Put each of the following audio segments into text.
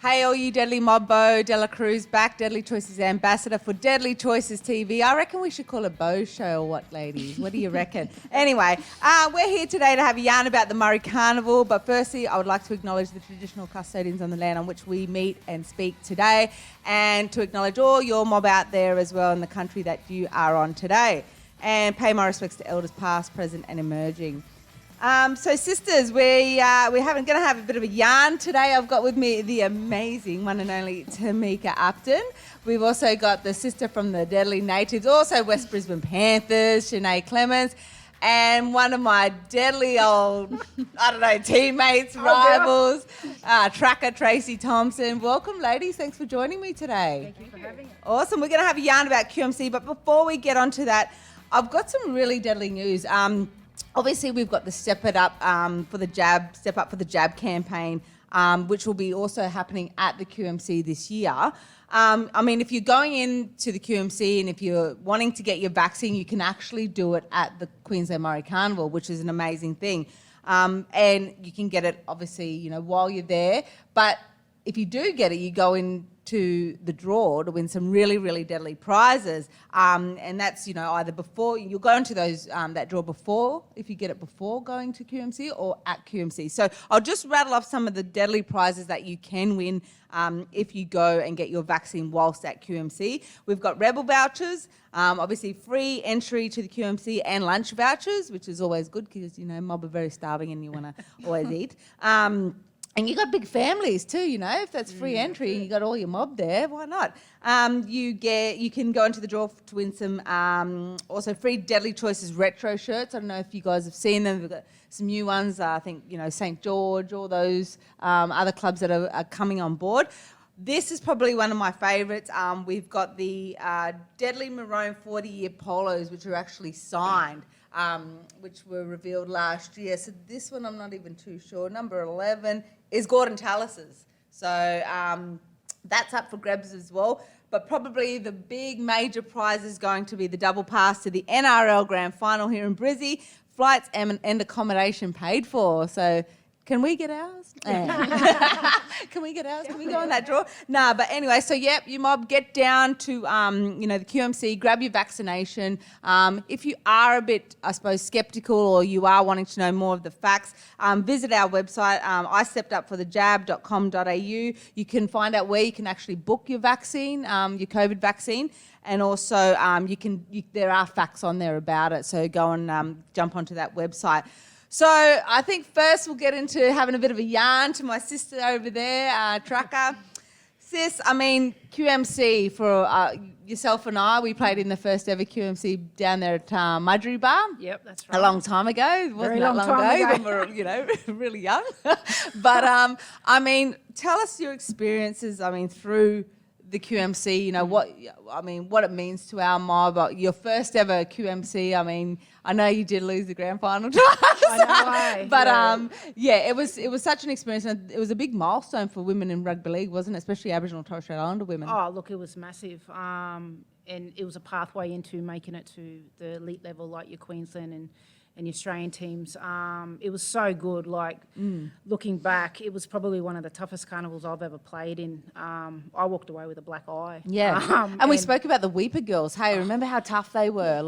Hey, all you Deadly Mobbo, Della Cruz back, Deadly Choices ambassador for Deadly Choices TV. I reckon we should call it Bo Show or what, ladies? What do you reckon? Anyway, we're here today to have a yarn about the Murri Carnival, but firstly, I would like to acknowledge the traditional custodians on the land on which we meet and speak today, and to acknowledge all your mob out there as well in the country that you are on today, and pay my respects to elders past, present and emerging. So, sisters, we're going to have a bit of a yarn today. I've got with me the amazing one and only Tamika Upton. We've also got the sister from the Deadly Natives, also West Brisbane Panthers, Shen'e Clemments, and one of my deadly old, teammates, rivals, tracker Tracey Thompson. Welcome, ladies. Thanks for joining me today. Thank you for having us. Awesome. We're going to have a yarn about QMC, but before we get onto that, I've got some really deadly news. Obviously, we've got the Step Up for the Jab campaign, which will be also happening at the QMC this year. If you're going into the QMC and if you're wanting to get your vaccine, you can actually do it at the Queensland Murri Carnival, which is an amazing thing. And you can get it, obviously, while you're there. But if you do get it, you go into the draw to win some really, really deadly prizes. And that's, either before, you'll go into those that draw before, if you get it before going to QMC or at QMC. So I'll just rattle off some of the deadly prizes that you can win if you go and get your vaccine whilst at QMC. We've got Rebel vouchers, obviously free entry to the QMC and lunch vouchers, which is always good because, mob are very starving and you want to always eat. And you got big families too, if that's free entry and you got all your mob there, why not? You can go into the draw to win some also free Deadly Choices retro shirts. I don't know if you guys have seen them. We've got some new ones. I think St. George, all those other clubs that are coming on board. This is probably one of my favourites. We've got the Deadly Maroon 40-year polos, which are actually signed. Which were revealed last year. So this one I'm not even too sure. Number 11 is Gordon Tallis's. So that's up for grabs as well. But probably the big major prize is going to be the double pass to the NRL Grand Final here in Brizzy. Flights and accommodation paid for. So can we get ours? Can we get ours? Can we go on that draw? Nah, but anyway, so you mob, get down to, the QMC, grab your vaccination. If you are a bit, I suppose, sceptical or you are wanting to know more of the facts, visit our website, isteppedupforthejab.com.au. You can find out where you can actually book your vaccine, your COVID vaccine. And also, there are facts on there about it. So go and jump onto that website. So I think first we'll get into having a bit of a yarn to my sister over there, Tracker. Sis, QMC, for yourself and I, we played in the first ever QMC down there at Mudgee Bar. Yep, that's right. A long time ago. It wasn't that long ago when we were, really young. But, tell us your experiences, through the QMC, what it means to our mob. Your first ever QMC, I know you did lose the grand final to us. I know, but it was such an experience, and it was a big milestone for women in rugby league, wasn't it? Especially Aboriginal and Torres Strait Islander women. Oh, look, it was massive, and it was a pathway into making it to the elite level, like your Queensland and your Australian teams. It was so good. Looking back, it was probably one of the toughest carnivals I've ever played in. I walked away with a black eye. Yeah, and we spoke about the Weeper girls. Hey, remember how tough they were?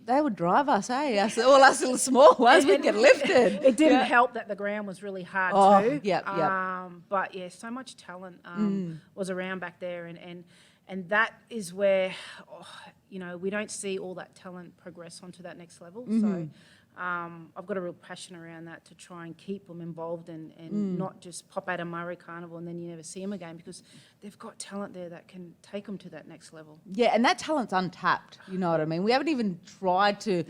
They would drive us, all us little small ones, we'd get lifted. It didn't help that the ground was really hard too. Yeah. But yeah, so much talent was around back there, and that is where, we don't see all that talent progress onto that next level. Mm-hmm. So I've got a real passion around that to try and keep them involved and not just pop out a Murri Carnival and then you never see them again, because they've got talent there that can take them to that next level. Yeah, and that talent's untapped, you know what I mean? We haven't even tried to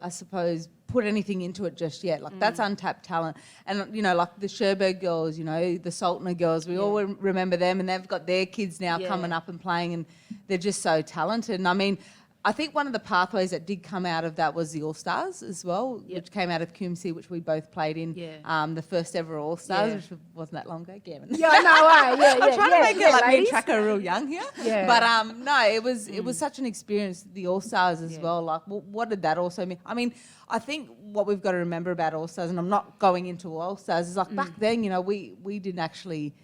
I suppose, put anything into it just yet. That's untapped talent. And, like the Sherberg girls, the Saltner girls, we all remember them, and they've got their kids now coming up and playing, and they're just so talented. And I think one of the pathways that did come out of that was the All-Stars as well, which came out of QMC, which we both played in, the first ever All-Stars, which wasn't that long ago, Gavin. Yeah, no way. I'm trying to make it like me and Tracker real young here. Yeah. But no, it was such an experience, the All-Stars as well. What did that also mean? I think what we've got to remember about All-Stars, and I'm not going into All-Stars, is back then, we didn't actually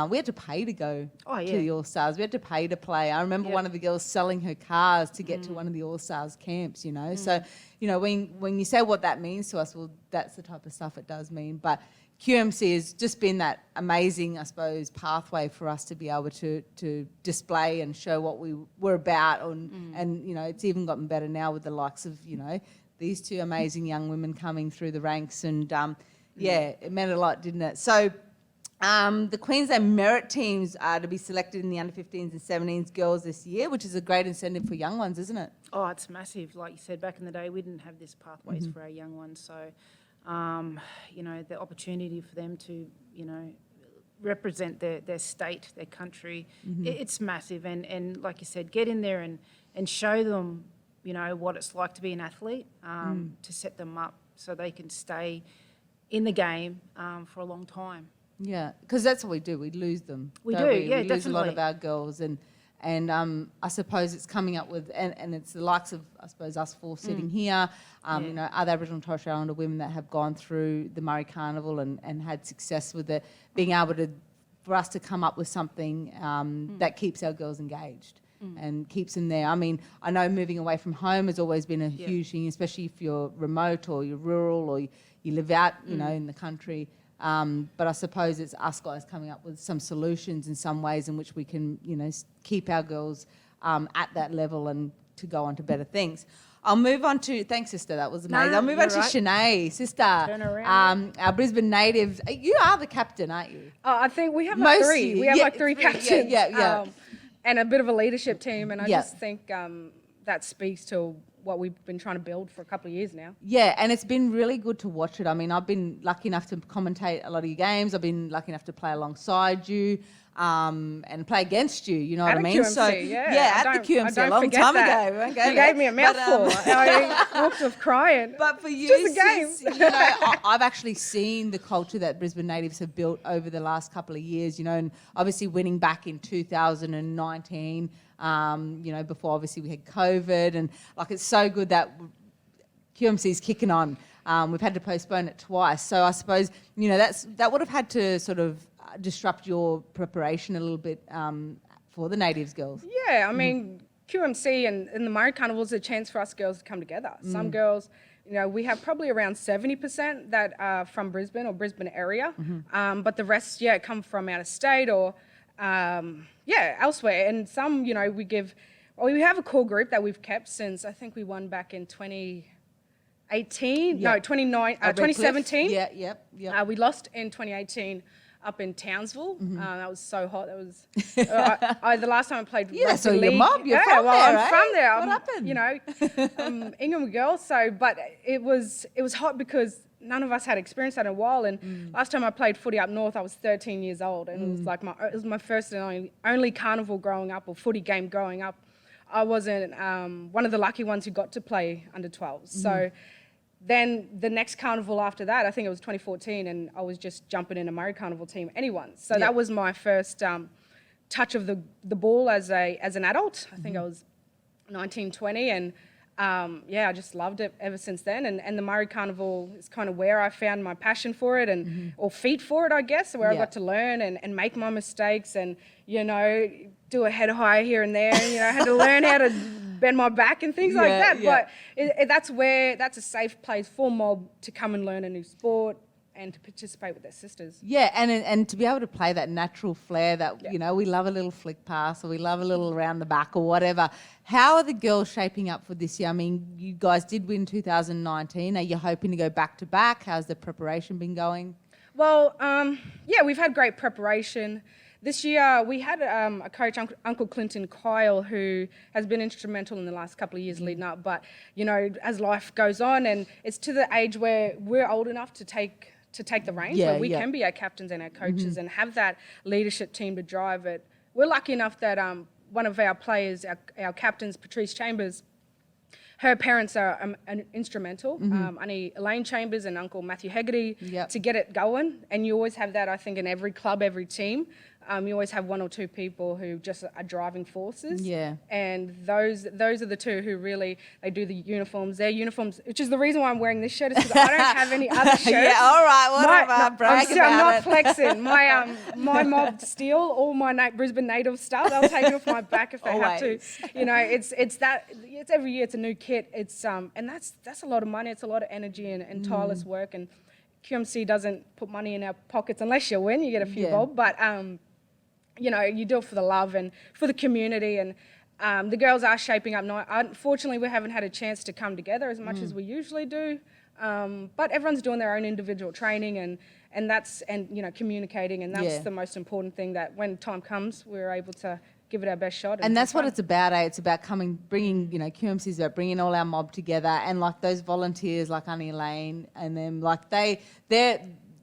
we had to pay to go Oh, yeah. to the All-Stars. We had to pay to play. I remember one of the girls selling her cars to get to one of the All-Stars camps, you know. So, you know, when you say what that means to us, well, that's the type of stuff it does mean. But QMC has just been that amazing, I suppose, pathway for us to be able to display and show what we were about. And, you know, it's even gotten better now with the likes of, you know, these two amazing young women coming through the ranks. And, yeah, it meant a lot, didn't it? So the Queensland merit teams are to be selected in the under-15s and 17s girls this year, which is a great incentive for young ones, isn't it? Oh, it's massive. Like you said, back in the day, we didn't have this pathways for our young ones. So, you know, the opportunity for them to, you know, represent their state, their country, it's massive. And like you said, get in there and show them, you know, what it's like to be an athlete, to set them up so they can stay in the game for a long time. Yeah, because that's what we do. We lose them. We don't do, we? yeah, We lose a lot of definitely. our girls, and I suppose it's coming up with, and it's the likes of, I suppose, us four sitting here, you know, other Aboriginal and Torres Strait Islander women that have gone through the Murri Carnival and had success with it, being able to, for us to come up with something that keeps our girls engaged. And keeps them there. I mean, I know moving away from home has always been a huge thing, especially if you're remote or you're rural or you live out, you know, in the country. But I suppose it's us guys coming up with some solutions in some ways in which we can, you know, keep our girls at that level and to go on to better things. I'll move on to, thanks sister, that was amazing. No, I'll move on you're to right. Shen'e, sister. Turn around. Our Brisbane Natives. You are the captain, aren't you? Oh, I think we have like Most three. years, We have yeah, like three three, captains. yeah. And a bit of a leadership team. And I Yeah. just think that speaks to what we've been trying to build for a couple of years now. Yeah, and it's been really good to watch it. I mean, I've been lucky enough to commentate a lot of your games. I've been lucky enough to play alongside you and play against you, you know what I mean? QMC, so yeah. at the QMC a don't long forget time that. ago. We won't go You there. gave me a mouthful. I walked off crying. But for you, just a game. sis, you know, I've actually seen the culture that Brisbane Natives have built over the last couple of years, you know, and obviously winning back in 2019, you know, before obviously we had COVID, and like it's so good that QMC's kicking on. We've had to postpone it twice. So I suppose, you know, that would have had to sort of disrupt your preparation a little bit for the Natives girls. Yeah, I mean, QMC and the Murri Carnival is a chance for us girls to come together. Some girls, you know, we have probably around 70% that are from Brisbane or Brisbane area, but the rest, come from out of state or, elsewhere. And some, you know, we have a core group that we've kept since I think we won back in 2018, Yeah. no, 2017. Yeah, yep. We lost in 2018 up in Townsville. That was so hot. That was the last time I played Yeah, rugby so your league. mom, you're from well, there, I'm eh? from there. What I'm, happened? You know, Ingham girl. So, but it was hot because none of us had experienced that in a while. And last time I played footy up north, I was 13 years old, and it was like it was my first and only carnival growing up or footy game growing up. I wasn't one of the lucky ones who got to play under 12s. So. Then the next carnival after that, I think it was 2014, and I was just jumping in a Murri Carnival team, anyone. So that was my first touch of the ball as an adult. I think I was 19, 20, and I just loved it ever since then. And the Murri Carnival is kind of where I found my passion for it, and or feet for it, I guess, where I got to learn and make my mistakes, and you know, do a head high here and there. And, you know, I had to learn how to bend my back and things like that. Yeah. But that's a safe place for mob to come and learn a new sport and to participate with their sisters. Yeah, and to be able to play that natural flair that, you know, we love a little flick pass or we love a little around the back or whatever. How are the girls shaping up for this year? I mean, you guys did win 2019. Are you hoping to go back to back? How's the preparation been going? Well, we've had great preparation. This year we had a coach, Uncle Clinton Kyle, who has been instrumental in the last couple of years leading up. But, you know, as life goes on and it's to the age where we're old enough to take the reins, where we can be our captains and our coaches and have that leadership team to drive it. We're lucky enough that one of our players, our captains, Patrice Chambers, her parents are instrumental, Auntie Elaine Chambers and Uncle Matthew Hegarty, to get it going. And you always have that, I think, in every club, every team. you always have one or two people who just are driving forces. Yeah. And those are the two who really, they do the uniforms. Their uniforms, which is the reason why I'm wearing this shirt, is because I don't have any other shirts. Yeah, all right, whatever. I'm not flexing. My mob steal all my Brisbane Native stuff. They'll take it off my back if they have to. You know, it's every year it's a new kit. It's and that's a lot of money. It's a lot of energy and tireless work. And QMC doesn't put money in our pockets unless you win. You get a few bob, but you know, you do it for the love and for the community. And the girls are shaping up. Unfortunately, we haven't had a chance to come together as much as we usually do. But everyone's doing their own individual training and you know, communicating, and that's the most important thing, that when time comes, we're able to give it our best shot. And that's what it's about, eh? It's about bringing, you know, QMC's about bringing all our mob together, and like those volunteers like Annie Lane and them, like they're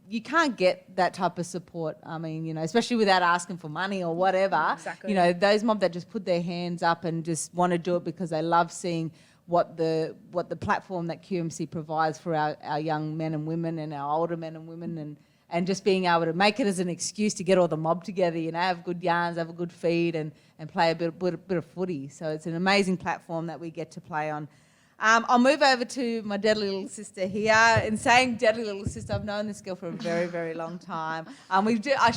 you can't get that type of support. I mean, you know, especially without asking for money or whatever. Exactly. You know, those mob that just put their hands up and just want to do it because they love seeing what the platform that QMC provides for our young men and women and our older men and women, and just being able to make it as an excuse to get all the mob together, you know, have good yarns, have a good feed, and play a bit of footy. So it's an amazing platform that we get to play on. I'll move over to my deadly little sister here. In saying deadly little sister, I've known this girl for a very, very long time.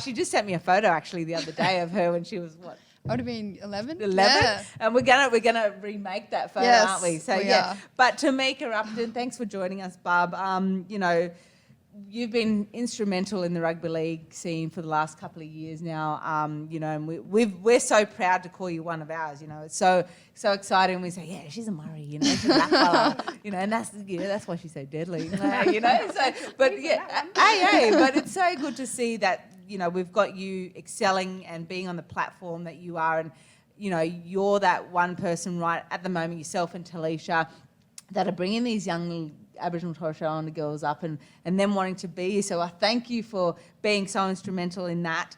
She just sent me a photo actually the other day of her when she was, what? I would have been 11. 11? Yeah. And we're gonna remake that photo, Yes, aren't we? So we are. But Tamika Upton, thanks for joining us, Bub. You know, you've been instrumental in the rugby league scene for the last couple of years now. You know, and we're so proud to call you one of ours. You know, it's so exciting. We say, yeah, she's a Murri. You know, she's a black fella. You know, and that's why she's so deadly. You know, so but yeah, but it's so good to see that. You know, we've got you excelling and being on the platform that you are, and you know, you're that one person right at the moment, yourself and Talisha, that are bringing these young Aboriginal and Torres Strait Islander girls up and them wanting to be you. So I thank you for being so instrumental in that.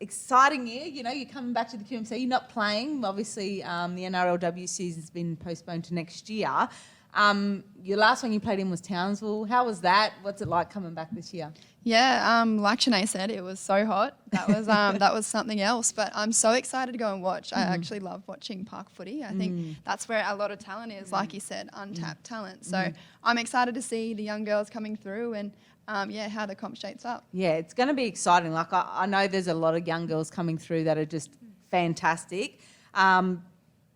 Exciting year, you know, you're coming back to the QMC, you're not playing. Obviously, the NRLW season's been postponed to next year. Your last one you played in was Townsville. How was that? What's it like coming back this year? Yeah, like Shen'e said, it was so hot. That was something else. But I'm so excited to go and watch. I actually love watching park footy. I think that's where a lot of talent is, like you said, untapped talent. So I'm excited to see the young girls coming through and how the comp shapes up. Yeah, it's going to be exciting. Like I know there's a lot of young girls coming through that are just fantastic.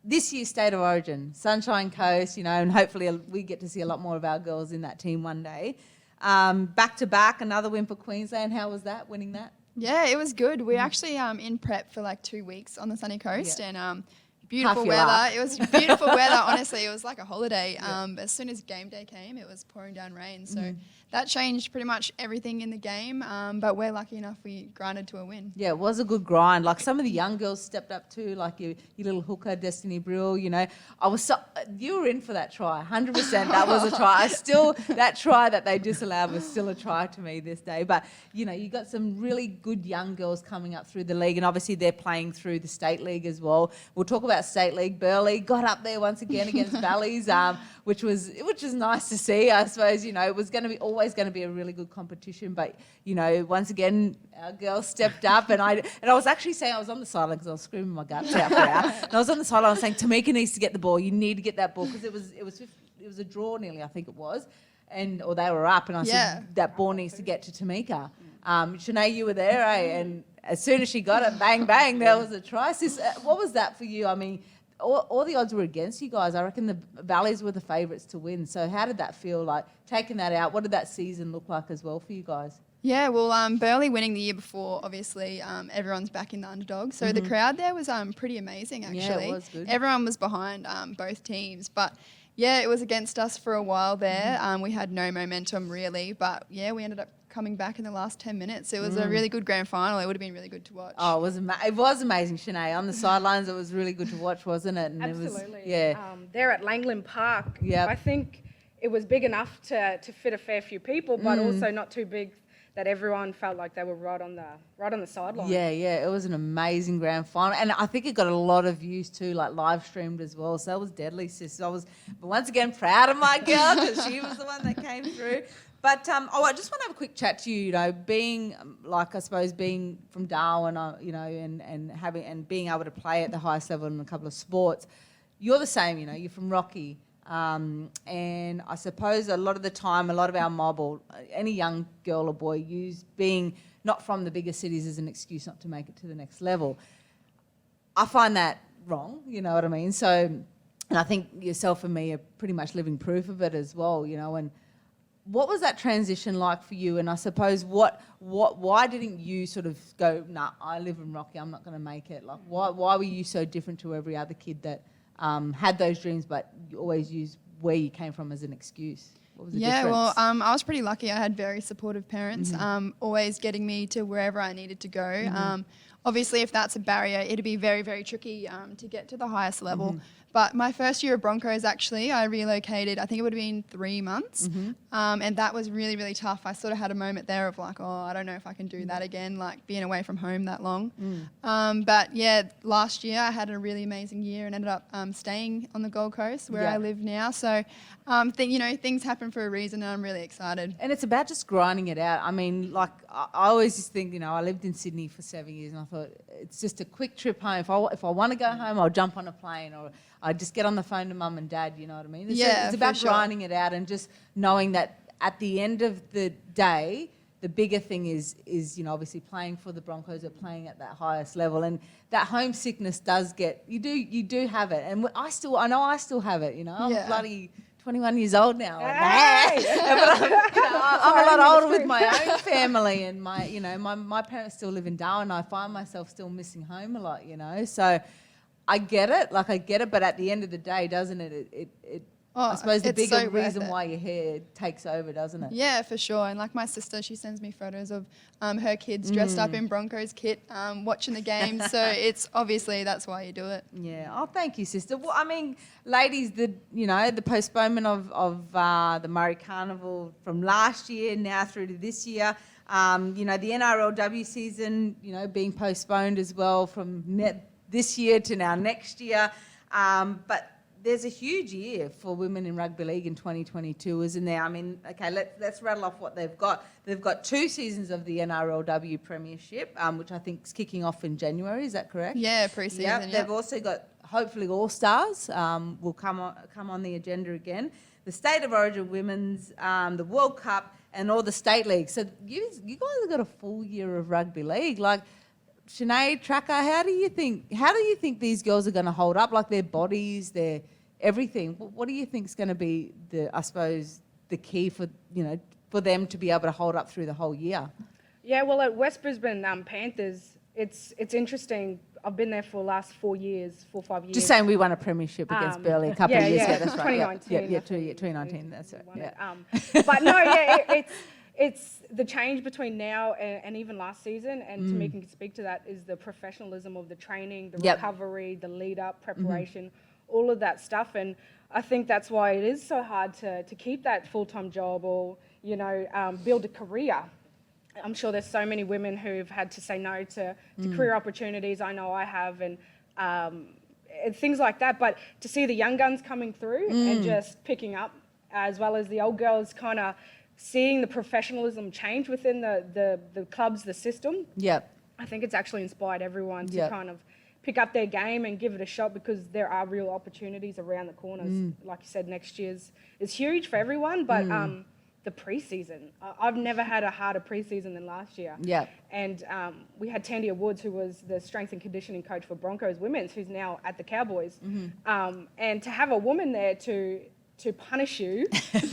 This year's State of Origin, Sunshine Coast, you know, and hopefully we get to see a lot more of our girls in that team one day. Back to back, another win for Queensland. How was that, winning that? Yeah, it was good. We're actually in prep for like 2 weeks on the sunny coast, and beautiful Half your weather. It was beautiful weather, honestly. It was like a holiday. As soon as game day came, it was pouring down rain. So that changed pretty much everything in the game. But we're lucky enough we grinded to a win. Yeah, it was a good grind. Like some of the young girls stepped up too, like your little hooker, Destiny Brill, you know. You were in for that try, 100%. That was a try. That try that they disallowed was still a try to me this day. But, you know, you got some really good young girls coming up through the league, and obviously they're playing through the state league as well. We'll talk about state league. Burleigh got up there once again against Valleys, which was nice to see. I suppose, you know, it was always going to be a really good competition, but you know, once again our girls stepped up, and I was actually saying, I was on the sideline because I was screaming my guts out for her, and I was on the sideline saying, Tamika needs to get the ball. You need to get that ball, because it was a draw nearly, I think it was, or they were up, and I said that ball needs to get to Tamika. Shen'e, you were there, eh? And as soon as she got it, bang, bang, there was a try. Sis, what was that for you? I mean, all the odds were against you guys. I reckon the Valleys were the favourites to win. So how did that feel, like taking that out? What did that season look like as well for you guys? Yeah, well, Burleigh winning the year before, obviously, everyone's back in the underdog. So the crowd there was pretty amazing, actually. Yeah, it was good. Everyone was behind both teams. But, yeah, it was against us for a while there. We had no momentum, really. But, yeah, we ended up coming back in the last 10 minutes. It was a really good grand final. It would have been really good to watch. Oh, it was amazing, Shen'e. On the sidelines, it was really good to watch, wasn't it? And Absolutely. It was, there at Langland Park, I think it was big enough to fit a fair few people, but also not too big that everyone felt like they were right on the sideline. Yeah, it was an amazing grand final, and I think it got a lot of views too, like live streamed as well. So that was deadly, sis. I was once again proud of my girl because she was the one that came through. But I just want to have a quick chat to you. You know, being like I suppose being from Darwin, you know, and being able to play at the highest level in a couple of sports. You're the same. You know, you're from Rocky, and I suppose a lot of the time, a lot of our mob or any young girl or boy use being not from the bigger cities as an excuse not to make it to the next level. I find that wrong. You know what I mean? So, and I think yourself and me are pretty much living proof of it as well. You know, and what was that transition like for you? And I suppose why didn't you sort of go, nah, I live in Rocky, I'm not going to make it? Like, why were you so different to every other kid that had those dreams, but you always used where you came from as an excuse? What was the difference? Well, I was pretty lucky. I had very supportive parents, always getting me to wherever I needed to go. Obviously, if that's a barrier, it'd be very, very tricky to get to the highest level. But my first year of Broncos, actually, I relocated, I think it would have been 3 months. And that was really, really tough. I sort of had a moment there of like, oh, I don't know if I can do that again, like being away from home that long. But yeah, last year I had a really amazing year and ended up staying on the Gold Coast where I live now. So, you know, things happen for a reason and I'm really excited. And it's about just grinding it out. I mean, like, I always just think, you know, I lived in Sydney for 7 years and I thought it's just a quick trip home. If I want to go home, I'll jump on a plane or I just get on the phone to mum and dad, you know what I mean? It's about grinding it out and just knowing that at the end of the day, the bigger thing is you know, obviously playing for the Broncos or playing at that highest level. And that homesickness does get, you do have it. And I know I still have it, you know? I'm bloody 21 years old now. Hey! I'm a lot older with my own family and my parents still live in Darwin. I find myself still missing home a lot, you know? So I get it, but at the end of the day, doesn't it? I suppose the bigger reason why your hair takes over, doesn't it? Yeah, for sure. And like my sister, she sends me photos of her kids dressed up in Broncos kit, watching the game. So it's obviously that's why you do it. Yeah. Oh, thank you, sister. Well, I mean, ladies, the postponement of the Murri Carnival from last year now through to this year. You know, the NRLW season, you know, being postponed as well from this year to now next year. But there's a huge year for women in rugby league in 2022, isn't there? I mean, okay, let's rattle off what they've got. They've got 2 seasons of the NRLW Premiership, which I think is kicking off in January. Is that correct? Yeah, pre-season. Yep. They've also got, hopefully, All-Stars will come on the agenda again. The State of Origin Women's, the World Cup, and all the state leagues. So you guys have got a full year of rugby league. Like, Shen'e, Tracker, how do you think these girls are going to hold up? Like their bodies, their everything. What do you think is going to be the key for them to be able to hold up through the whole year? Yeah, well, at West Brisbane Panthers, it's interesting. I've been there for the last 4 years, 4 or 5 years. Just saying, we won a premiership against Burleigh a couple of years ago. That's right. 2019. 2019. That's right. Yeah. But no, it's the change between now and even last season, and Tamika can speak to that, is the professionalism of the training, the recovery, the lead up, preparation, all of that stuff. And I think that's why it is so hard to keep that full-time job or, build a career. I'm sure there's so many women who've had to say no to career opportunities. I know I have, and things like that. But to see the young guns coming through and just picking up, as well as the old girls kind of seeing the professionalism change within the clubs, the system. Yep. I think it's actually inspired everyone to kind of pick up their game and give it a shot, because there are real opportunities around the corners. Like you said, next year's is huge for everyone, but the preseason, I've never had a harder preseason than last year. Yeah. And we had Tandia Woods, who was the strength and conditioning coach for Broncos Women's, who's now at the Cowboys. And to have a woman there to punish you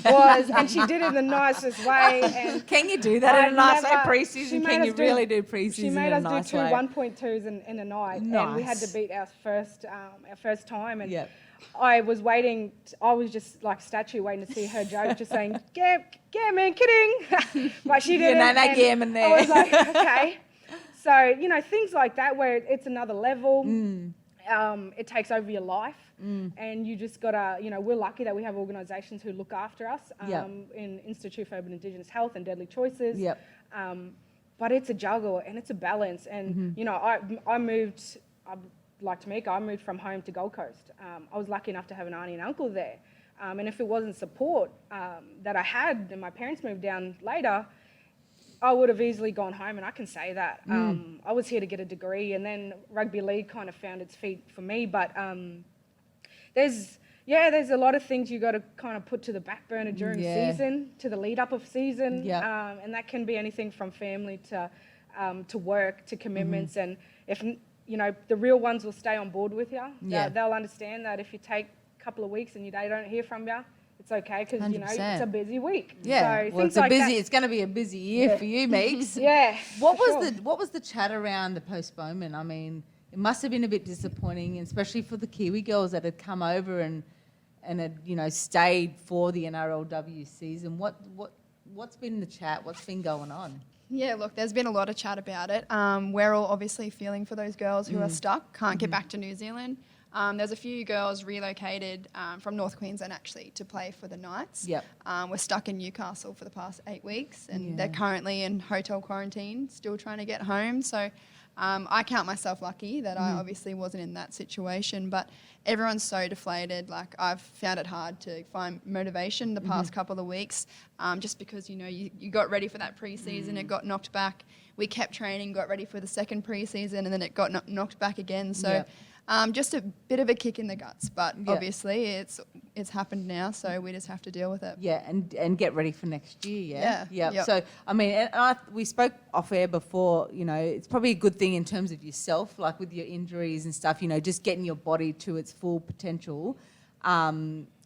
was, and she did it in the nicest way. And can you do that in a nice way pre-season? Can you really do pre-season in a nice way? She made us do 2 1.2s in a night, and we had to beat our first time. And I was waiting. I was just like a statue waiting to see her joke, just saying, "Yeah, man, kidding." But she didn't. That gammon there. I was like, okay. So things like that, where it's another level. It takes over your life. And you just gotta, we're lucky that we have organisations who look after us in Institute for Urban Indigenous Health and Deadly Choices. But it's a juggle and it's a balance. And, I moved, like Tamika, I moved from home to Gold Coast. I was lucky enough to have an auntie and uncle there. And if it wasn't support that I had and my parents moved down later, I would have easily gone home, and I can say that. I was here to get a degree, and then rugby league kind of found its feet for me. But there's a lot of things you got to kind of put to the back burner during season, to the lead up of season, and that can be anything from family to work to commitments. And if you know, the real ones will stay on board with you. They'll understand that if you take a couple of weeks and they don't hear from you, it's okay, because you know it's a busy week. Yeah, so well, it's going to be a busy year for you, Meeks. What was the chat around the postponement? I mean, it must have been a bit disappointing, especially for the Kiwi girls that had come over and had stayed for the NRLW season. What's been the chat? What's been going on? Yeah, look, there's been a lot of chat about it. We're all obviously feeling for those girls who are stuck, can't get back to New Zealand. There's a few girls relocated from North Queensland actually to play for the Knights. We're stuck in Newcastle for the past 8 weeks, and they're currently in hotel quarantine, still trying to get home. So I count myself lucky that I obviously wasn't in that situation, but everyone's so deflated. Like, I've found it hard to find motivation the past couple of weeks, just because you got ready for that pre-season, it got knocked back. We kept training, got ready for the second pre-season, and then it got knocked back again. So. Just a bit of a kick in the guts, but obviously it's happened now, so we just have to deal with it. Yeah, and get ready for next year. Yeah. Yep. So I mean, we spoke off air before. It's probably a good thing in terms of yourself, like with your injuries and stuff. Just getting your body to its full potential.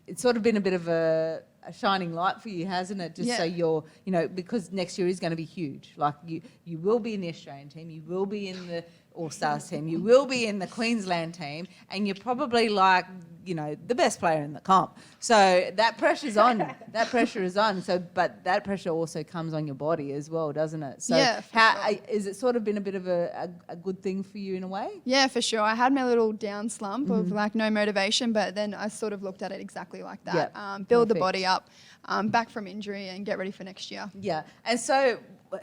It's sort of been a bit of a shining light for you, hasn't it? Just so you're, because next year is going to be huge. Like you will be in the Australian team, you will be in the All-Stars team, you will be in the Queensland team, and you're probably like, the best player in the comp. So that pressure's on. That pressure is on. So, but that pressure also comes on your body as well, doesn't it? So is it sort of been a bit of a good thing for you in a way? Yeah, for sure. I had my little down slump of like no motivation, but then I sort of looked at it exactly like that. Build the body up, back from injury, and get ready for next year. Yeah. And so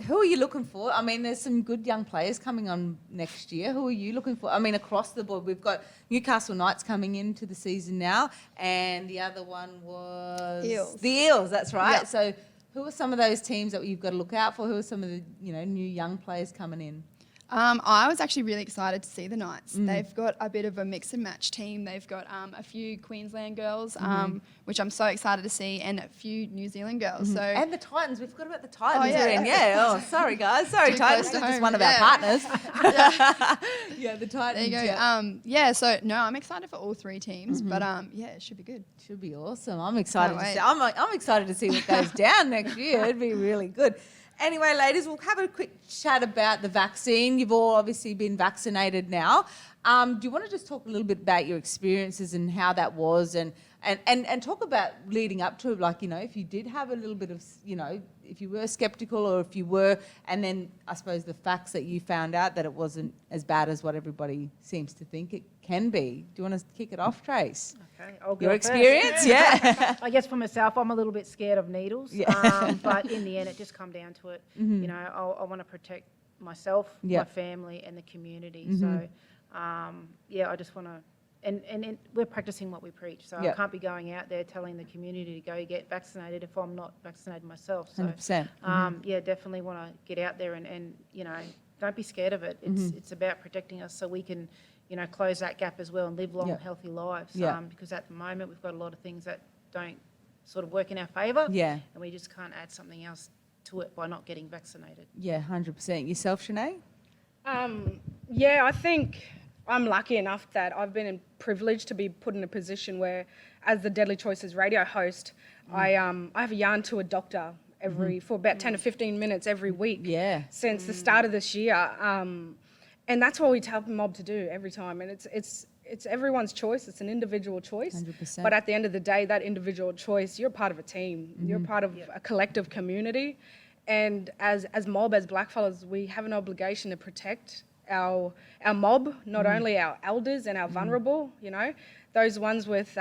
who are you looking for? I mean, there's some good young players coming on next year. Who are you looking for? I mean, across the board, we've got Newcastle Knights coming into the season now, and the other one was Eels. The Eels. That's right. Yep. So, who are some of those teams that you've got to look out for? Who are some of the new young players coming in? I was actually really excited to see the Knights. They've got a bit of a mix and match team. They've got a few Queensland girls, which I'm so excited to see, and a few New Zealand girls. So and the Titans. We forgot about the Titans. Sorry guys. Sorry, Too Titans. close to Just home. one of our partners. The Titans. There you go. So no, I'm excited for all three teams, but it should be good. Should be awesome. I'm excited Can't to see. I'm excited to see what goes down next year. It'd be really good. Anyway, ladies, we'll have a quick chat about the vaccine. You've all obviously been vaccinated now. Do you want to just talk a little bit about your experiences and how that was, and talk about leading up to it, like, if you did have a little bit of, if you were skeptical or if you were, and then I suppose the facts that you found out that it wasn't as bad as what everybody seems to think it can be. Do you want to kick it off, Trace? Okay, I'll go Your first. experience? Yeah. I guess for myself, I'm a little bit scared of needles, but in the end, it just come down to it. I want to protect myself, my family, and the community. So, I just want to. And we're practicing what we preach, so I can't be going out there telling the community to go get vaccinated if I'm not vaccinated myself. So, 100%. definitely want to get out there and don't be scared of it. It's about protecting us so we can, close that gap as well and live long, healthy lives. Because at the moment we've got a lot of things that don't sort of work in our favour. Yeah. And we just can't add something else to it by not getting vaccinated. Yeah, 100%. Yourself, Shen'e? I think I'm lucky enough that I've been privileged to be put in a position where, as the Deadly Choices radio host, I have a yarn to a doctor for about 10 to 15 minutes every week since the start of this year. And that's what we tell the mob to do every time. And it's everyone's choice. It's an individual choice. 100%. But at the end of the day, that individual choice, you're part of a team. You're part of a collective community. And as mob, as blackfellas, we have an obligation to protect our mob, not only our elders and our vulnerable, those ones with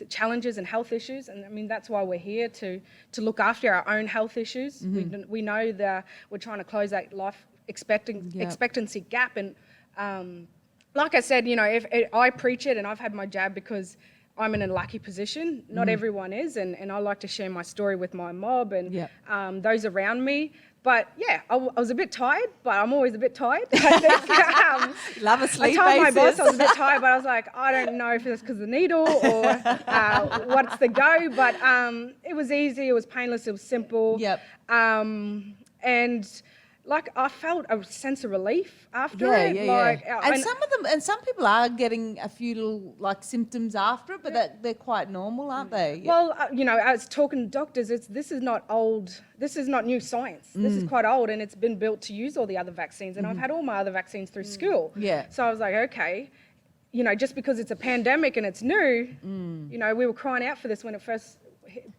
challenges and health issues. And I mean, that's why we're here, to look after our own health issues. We know that we're trying to close that life expectancy gap. And like I said, if I preach it, and I've had my jab because I'm in a lucky position. Not everyone is, and I like to share my story with my mob and those around me. But yeah, I was a bit tired, but I'm always a bit tired. I think, Love a sleep I told my basis. boss I was a bit tired, but I was like, I don't know if it's because of the needle or what's the go. But it was easy, it was painless, it was simple. Yep. And like I felt a sense of relief after it. And some people are getting a few little like symptoms after it, but they're quite normal, aren't they? Well, I was talking to doctors. This is not old. This is not new science. This is quite old, and it's been built to use all the other vaccines. And I've had all my other vaccines through school. Yeah. So I was like, okay, just because it's a pandemic and it's new, we were crying out for this when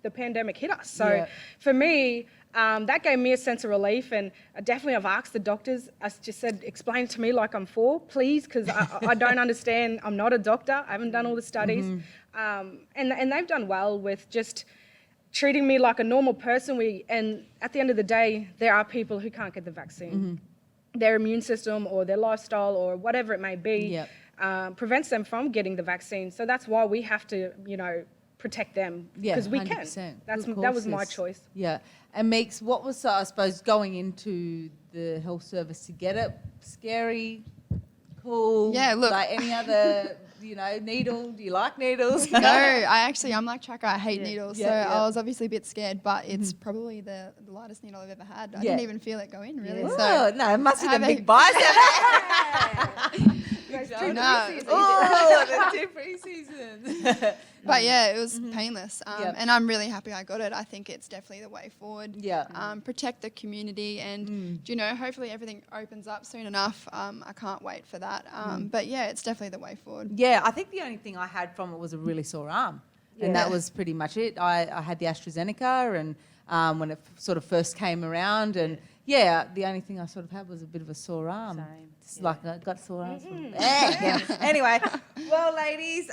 the pandemic hit us. So for me, that gave me a sense of relief, and I've asked the doctors. I just said, explain to me like I'm 4, please, because I don't understand. I'm not a doctor. I haven't done all the studies, and they've done well with just treating me like a normal person. And at the end of the day, there are people who can't get the vaccine. Their immune system or their lifestyle or whatever it may be prevents them from getting the vaccine. So that's why we have to, protect them because we 100%. can. Of That was course, my yes. choice. Yeah. And Meeks, what was, I suppose, going into the health service to get it? Scary, cool? Yeah, look. Like any other, needle? Do you like needles? No, I'm like Tracker. I hate needles, so I was obviously a bit scared. But it's probably the lightest needle I've ever had. I didn't even feel it go in, really. Oh, So no, it must be the having- big bicep. The 2 pre-seasons. But yeah, it was painless, and I'm really happy I got it. I think it's definitely the way forward. Yeah. Protect the community, and hopefully everything opens up soon enough. I can't wait for that. But yeah, it's definitely the way forward. Yeah, I think the only thing I had from it was a really sore arm, and that was pretty much it. I had the AstraZeneca, and when it sort of first came around, and the only thing I sort of had was a bit of a sore arm. Same. Just like I got sore arms. Anyway, well, ladies,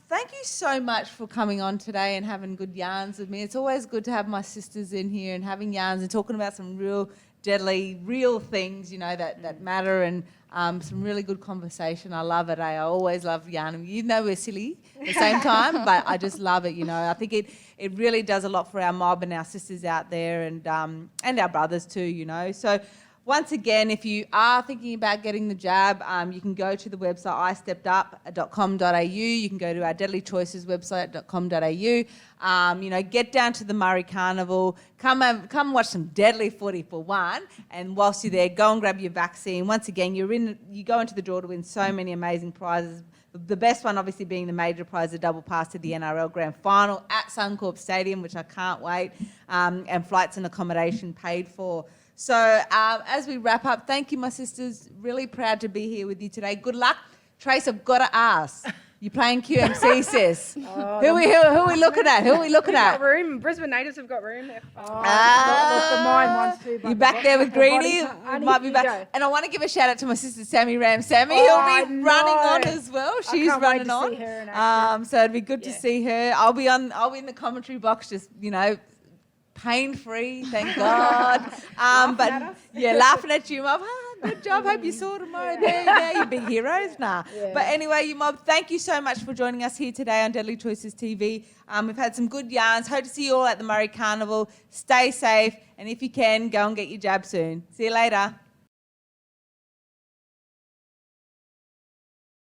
thank you so much for coming on today and having good yarns with me. It's always good to have my sisters in here and having yarns and talking about some real deadly, real things, that matter, and some really good conversation. I love it. I always love yarning. We're silly at the same time, but I just love it. I think it really does a lot for our mob and our sisters out there, and our brothers too. So. Once again, if you are thinking about getting the jab, you can go to the website isteppedup.com.au. You can go to our Deadly Choices website.com.au. Get down to the Murri Carnival. Come watch some deadly footy for one. And whilst you're there, go and grab your vaccine. Once again, you go into the draw to win so many amazing prizes. The best one, obviously, being the major prize, the double pass to the NRL Grand Final at Suncorp Stadium, which I can't wait, and flights and accommodation paid for. So as we wrap up, thank you, my sisters. Really proud to be here with you today. Good luck. Trace, I've got to ask. You're playing QMC, sis. Who are we looking at? We've got room. Brisbane Natives have got room. The mine ones too. You're back there with Greedy. Might be back. Go. And I want to give a shout out to my sister Sammy Ram. Sammy, who'll be running on as well. She's can't wait running to on. see her in action. So it'd be good to see her. I'll be in the commentary box, just pain-free, thank God. Laughing at you, Mum. Good job. Hope you saw tomorrow. There, you big heroes. Nah. Yeah. But anyway, you mob, thank you so much for joining us here today on Deadly Choices TV. We've had some good yarns. Hope to see you all at the Murri Carnival. Stay safe, and if you can, go and get your jab soon. See you later.